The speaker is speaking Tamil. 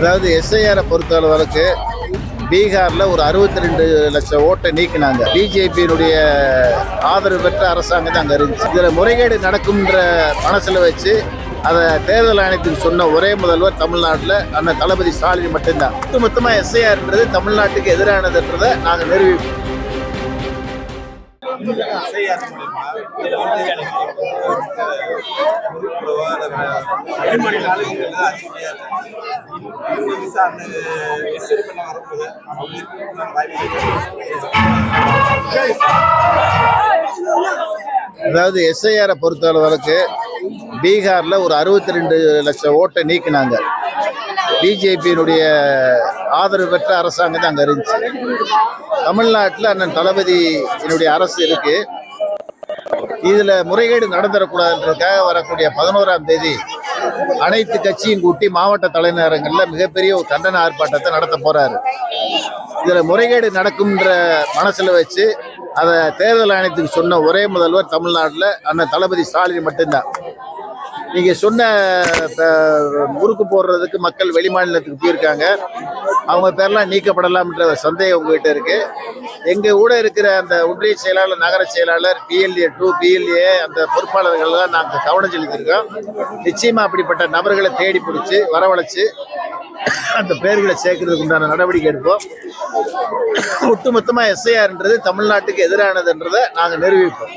அதாவது எஸ்ஐஆரை பொறுத்தளவுக்கு பீகாரில் ஒரு 62 லட்சம் ஓட்டை நீக்கினாங்க. பிஜேபியினுடைய ஆதரவு பெற்ற அரசாங்கம் தான் அங்கே இருந்துச்சு. இதில் முறைகேடு நடக்கும்ன்ற மனசில் வச்சு அதை தேர்தல் ஆணையத்துக்கு சொன்ன ஒரே முதல்வர் தமிழ்நாட்டில் அண்ணன் தளபதி ஸ்டாலின் மட்டும்தான். மொத்தமாக எஸ்ஐஆர்ன்றது தமிழ்நாட்டுக்கு எதிரானதுன்றதை நாங்கள் நிரூபிப்போம். அதாவது எஸ்ஐஆரை பொறுத்தளவுக்கு பீகாரில் ஒரு 62 லட்சம் ஓட்டை நீக்கினாங்க. பிஜேபியினுடைய ஆதரவு பெற்ற அரசாங்கம் தான் அங்கே இருந்துச்சு. தமிழ்நாட்டில் அண்ணன் தளபதியினுடைய அரசு இருக்கு. இதில் முறைகேடு நடந்துடக்கூடாதுன்றதுக்காக வரக்கூடிய 11ஆம் தேதி அனைத்து கட்சியும் கூட்டி மாவட்ட தலைநகரங்களில் மிகப்பெரிய ஒரு கண்டன ஆர்ப்பாட்டத்தை நடத்த போறாரு. இதில் முறைகேடு நடக்கும்ன்ற மனசில் வச்சு அதை தேர்தல் ஆணையத்துக்கு சொன்ன ஒரே முதல்வர் தமிழ்நாட்டில் அண்ணன் தளபதி ஸ்டாலின் மட்டும்தான். நீங்கள் சொன்ன முறுக்கு போடுறதுக்கு மக்கள் வெளிமாநிலத்துக்கு போயிருக்காங்க. அவங்க பேரெல்லாம் நீக்கப்படலாம்ன்ற சந்தேகம் உங்ககிட்ட இருக்கு. எங்கள் கூட இருக்கிற அந்த ஒன்றிய செயலாளர், நகர செயலாளர், PLA 2, PLA அந்த பொறுப்பாளர்கள்லாம் நாங்கள் கவனம் செலுத்தியிருக்கோம். நிச்சயமாக அப்படிப்பட்ட நபர்களை தேடி பிடிச்சி வரவழைச்சு அந்த பேர்களை சேர்க்கறதுக்கு உண்டான நடவடிக்கை எடுப்போம். ஒட்டுமொத்தமாக எஸ்ஐஆர்ன்றது தமிழ்நாட்டுக்கு எதிரானதுன்றதை நாங்கள் நிரூபிப்போம்.